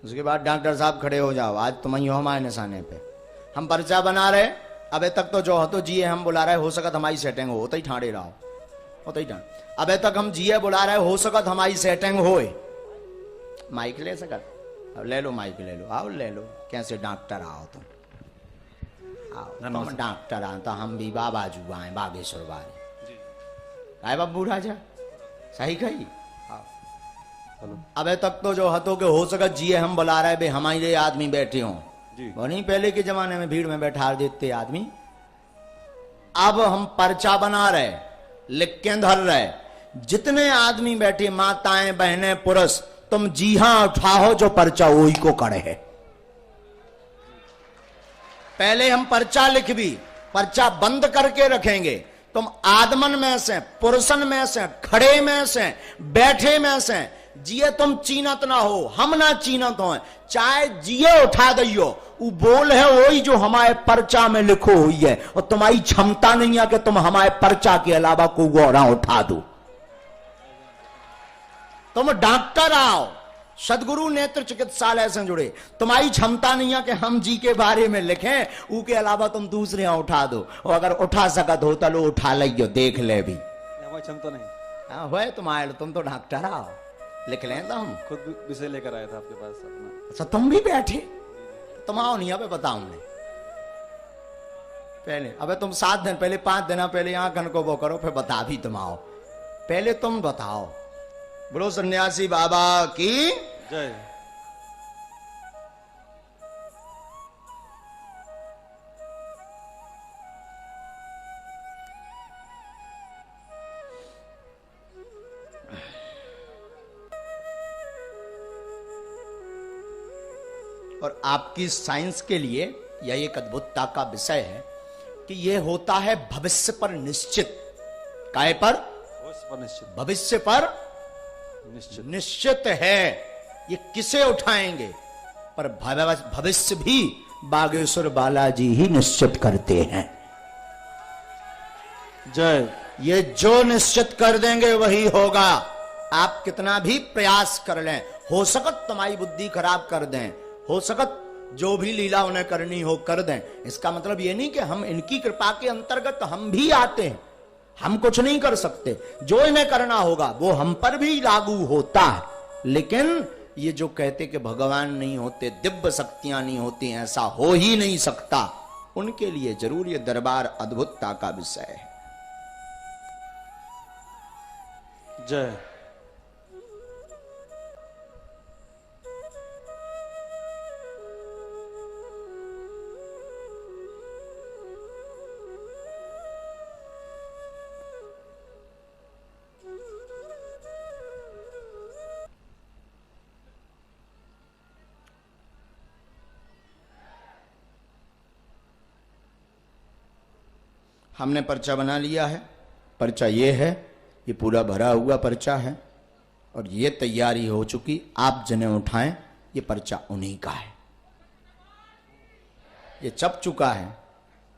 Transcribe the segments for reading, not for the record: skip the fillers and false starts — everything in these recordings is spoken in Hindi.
उसके बाद डॉक्टर साहब खड़े हो जाओ, आज तुम ही हो हमारे निशाने पे। हम पर्चा बना रहे, अबे तक तो जो हो तो जिए हम बुला रहे, हो सकत हमारी सेटिंग हो तो ही ठाड़े रहो, हो तो ही ठाड़। अबे तक हम जिए बुला रहे, हो सकत हमारी सेटिंग होए। माइक ले सकत, अब ले लो माइक, ले लो, आओ ले लो। कैसे डॉक्टर आओ तुम, आओ तुम डॉक्टर आओ तो हम भी बाबा जुआ आए, बागेश्वर वाले आए बब्बू राजा, सही कही। अबे तक तो जो हतो के हो सकत जिए हम बुला रहे, बे हमारे आदमी बैठे हों, वो नहीं पहले के जमाने में भीड़ में बैठा देते आदमी। अब हम पर्चा बना रहे, लिख के धर रहे, जितने आदमी बैठे, माताएं बहनें पुरुष, तुम जी हां उठाओ, जो पर्चा वही को करे है। पहले हम पर्चा लिख भी, पर्चा बंद करके रखेंगे। तुम आदमन में से, पुरुषन में से, खड़े में से, बैठे में से, जिए तुम चीनत ना हो, हम ना चीनत हो, चाहे जिए उठा दियो, वो बोल है वही जो हमारे पर्चा में लिखो हुई है, और तुम्हारी क्षमता नहीं है कि तुम हमारे पर्चा के अलावा कोई गौरा उठा दो। तुम डॉक्टर आओ, सदगुरु नेत्र चिकित्सालय से जुड़े, तुम्हारी क्षमता नहीं है कि हम जी के बारे में लिखें, उसके अलावा तुम दूसरे यहाँ उठा दो, और अगर उठा सकत हो तो लो उठा लियो, देख ले भी। हमारी क्षमता नहीं। हाँ हुए तुम्हारे, तुम तो डॉक्टर आओ, लिख लें तो हम खुद विषय लेकर आया था आपके पास अपना। अच्छा तुम भी बैठे, तुम आओ नहीं, अबे बताओ मैं पहले, अबे तुम 7 दिन पहले, 5 दिन पहले आंखन को वो करो, फिर बता भी तुम आओ। पहले तुम बताओ, बोलो सन्यासी बाबा की जय। और आपकी साइंस के लिए यह एक अद्भुतता का विषय है कि यह होता है भविष्य पर निश्चित। काय पर? भविष्य पर निश्चित है। ये किसे उठाएंगे? पर भविष्य भी बागेश्वर बालाजी ही निश्चित करते हैं। जय। ये जो निश्चित कर देंगे वही होगा। आप कितना भी प्रयास कर लें, हो सकत तुम्हारी बुद्धि खराब कर दें, हो सकत जो भी लीला उन्हें करनी हो कर दें। इसका मतलब ये नहीं कि हम इनकी कृपा के अंतर्गत हम भी आते हैं, हम कुछ नहीं कर सकते। जो इन्हें करना होगा वो हम पर भी लागू होता है। लेकिन ये जो कहते कि भगवान नहीं होते, दिव्य शक्तियां नहीं होती, ऐसा हो ही नहीं सकता, उनके लिए जरूर ये दरबार अद्भुतता का विषय है। जय। हमने पर्चा बना लिया है। पर्चा ये है, ये पूरा भरा हुआ पर्चा है और ये तैयारी हो चुकी। आप जिन्हें उठाएं, ये पर्चा उन्हीं का है, ये छप चुका है।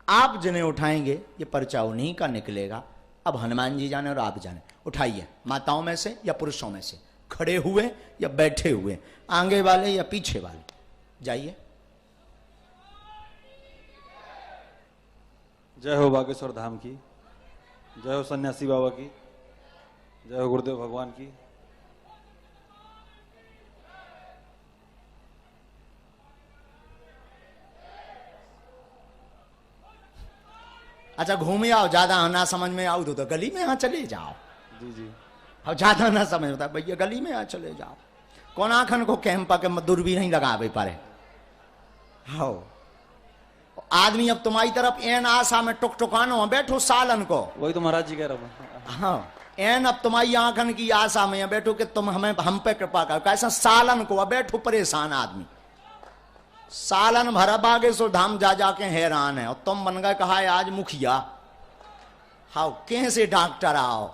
आप जिन्हें उठाएंगे ये पर्चा उन्हीं का निकलेगा। अब हनुमान जी जाने और आप जाने। उठाइए, माताओं में से या पुरुषों में से, खड़े हुए या बैठे हुए, आगे वाले या पीछे वाले, जाइए। जय हो बागेश्वर धाम की, जय हो सन्यासी बाबा की, जय हो गुरुदेव भगवान की। अच्छा घूम आओ, ज्यादा ना समझ में आओ तो गली में यहाँ चले जाओ। जी जी। अब ज्यादा ना समझ होता भैया, गली में यहाँ चले जाओ। कौन आखन को कैंप के दूरबीन नहीं लगावे पारे। हाँ आदमी अब तुम्हारी तरफ एन आशा में टुकटुकानो बैठो सालन को। वही तो महाराज जी कह रहा हूं। हाँ एन अब तुम्हारी आंखन की आशा में बैठो कि तुम हमें हम पे कृपा करो। कैसा सालन को अब बैठो परेशान आदमी। सालन भरा बागेश्वर धाम जा जाके हैरान है और तुम बन गए कहा है आज मुखिया। हाँ कैसे डॉक्टर आओ,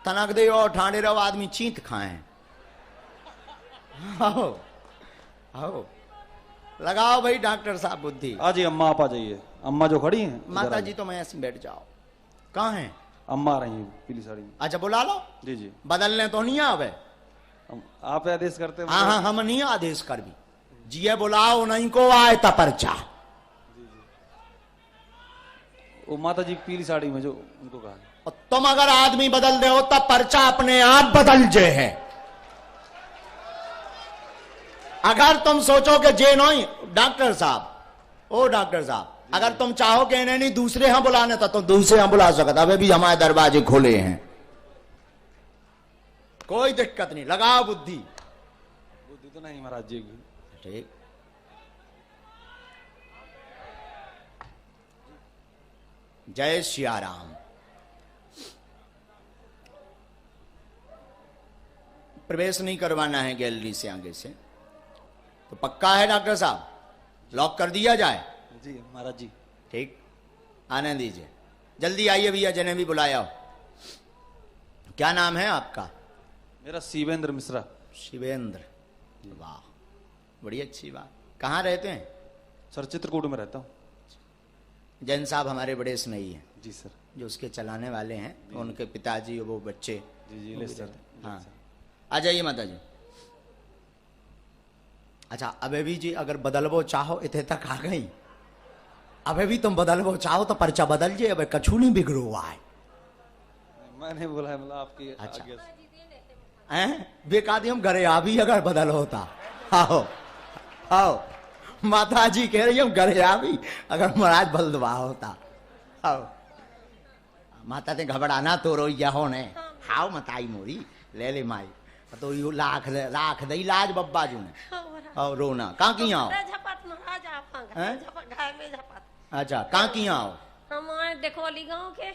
तनक दे और ठाणे रहो, आदमी चींत खाए। हाँ हाँ लगाओ भाई डॉक्टर साहब बुद्धि। आ जी अम्मा, आप आ जाइए। अम्मा जो खड़ी हैं, माता जी तो मैं ऐसे बैठ जाओ। कहाँ हैं? अम्मा आ रही हैं पीली साड़ी में। अच्छा बुला लो। जी जी। बदलने तो नहीं आवे, आप आदेश करते हैं। हाँ हाँ हम नहीं आदेश कर भी। जिये बुलाओ नहीं को आए ता पर्चा। वो माता जी पीली साड़ी में जो उनको कहा। और तुम अगर आदमी बदल दे हो तब पर्चा अपने आप बदल जे है। अगर तुम सोचो कि जे नहीं डॉक्टर साहब, ओ डॉक्टर साहब, अगर तुम चाहो कि इन्हें नहीं दूसरे यहां बुलाने तो तुम दूसरे यहां बुला सकते। अबे भी हमारे दरवाजे खोले हैं, कोई दिक्कत नहीं, लगाओ बुद्धि। बुद्धि तो नहीं महाराज जी की। ठीक, जय सिया राम। प्रवेश नहीं करवाना है गैलरी से आगे से, तो पक्का है डॉक्टर साहब, लॉक कर दिया जाए? जी महाराज जी। ठीक, आने दीजिए, जल्दी आइए भैया, जिन्हें भी बुलाया हो। क्या नाम है आपका? मेरा शिवेंद्र मिश्रा। शिवेंद्र, वाह, बड़ी अच्छी बात। कहाँ रहते हैं? सर चित्रकूट में रहता हूँ। जैन साहब हमारे बड़े स्नेही हैं, जी सर। जो उसके चलाने वाले हैं, उनके पिताजी वो बच्चे। जी जी ले सर। हाँ, आ जाइए माता जी। अच्छा, अबे भी जी अगर बदलबो चाहो इतने तक आ गई, अबे भी तुम बदलबो चाहो तो पर्चा बदल जे, अब कछु नहीं बिगड़ो हुआ है। मैंने बोला है, मतलब आपकी अच्छा। आज्ञा से। हैं बेकादी हम घरे आ भी अगर बदल होता। आओ आओ, माता जी कह रही हम घरे आ भी अगर महाराज बदलवा होता। आओ माता ते घबराना तो रोइया होने। हाओ मताई मोरी ले ले माई, तो यू लाख दे इलाज बब्बा जू ने। आओ रोना कहाँ की आओ? अच्छा, कहाँ की आओ? हमारे देखोली गांव के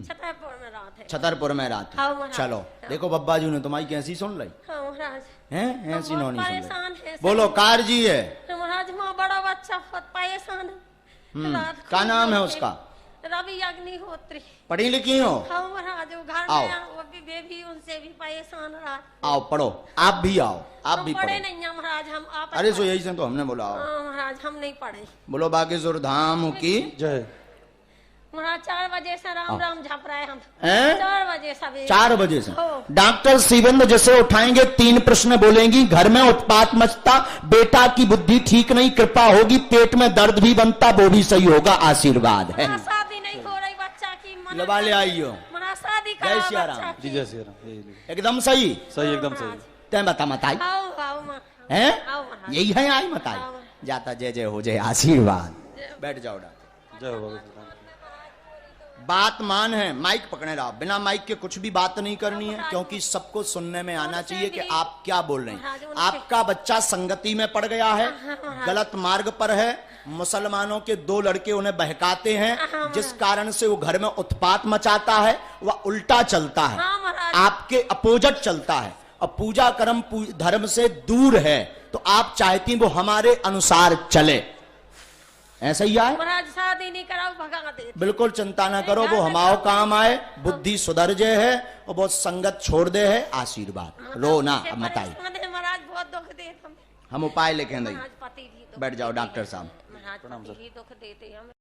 छतरपुर में रहते हैं। छतरपुर में रहते। हाँ, महाराज। चलो देखो बब्बा जी ने तुम्हारी कैसी सुन ली हाँ महाराज, हैं, ऐसी हम नौनी बहुत सुन परेशान ली। है। बोलो कार जी है। महाराज वहाँ बड़ा बच्चा बहुत परेशान है। रात क्या को नाम है उठे, उसका? रवि अग्निहोत्री। पढ़ी लिखी हो? हाँ महाराज, वो घर आओ। में वो भी बेबी उनसे भी परेशान रहा। आओ पढ़ो, आप भी आओ, आप हम भी पढ़े पढ़ो। नहीं है महाराज, हम आप अरे सो यही से तो हमने बोला आओ। हाँ महाराज, हम नहीं पढ़े। बोलो बागेश्वर धाम की जय। महाराज 4 बजे से राम राम झप रहे हम। हैं? 4 बजे सवेरे। 4 बजे से। हो। डॉक्टर शिवेंद्र जैसे उठाएंगे 3 प्रश्न बोलेंगी। घर में उत्पात मचता, बेटा की बुद्धि ठीक नहीं, कृपा होगी, पेट में दर्द भी बनता, वो भी सही होगा, आशीर्वाद है। महाराज शादी नहीं हो रही बच्चा की। लबा ले आइयो। महाराज शादी जय करा सिया बच्चा राम। जी की। जय श्री राम। यही ले। एकदम सही सही एकदम सही। तय बता मताई आओ आओ माँ। है, आओ महाराज। यही है आई मताई। आओ। जाता जय जय हो जय, आशीर्वाद। बैठ जाओ डॉक्टर। जय हो भगवती। बात मान है, माइक पकड़े रहो, बिना माइक के कुछ भी बात नहीं करनी है, क्योंकि सबको सुनने में आना चाहिए कि आप क्या बोल रहे हैं। आपका बच्चा संगति में पड़ गया है, गलत मार्ग पर है, मुसलमानों के 2 लड़के उन्हें बहकाते हैं, जिस कारण से वो घर में उत्पात मचाता है, वह उल्टा चलता है, हाँ महाराज। आपके अपोजिट चलता है और पूजा कर्म धर्म से दूर है, तो आप चाहती वो हमारे अनुसार चले, ऐसा ही आए। महाराज शादी नहीं कराओ, भगा दे। बिल्कुल चिंता ना करो, वो हमाओ काम आए, बुद्धि सुधर जे है और बहुत संगत छोड़ दे है, आशीर्वाद। रो ना अब मताई, महाराज बहुत दुख दे हम उपाय लेके नहीं। महाराज पति भी दुख बैठ जाओ देते डॉक्टर हैं। साहब। महाराज पति भी दुख देते हैं।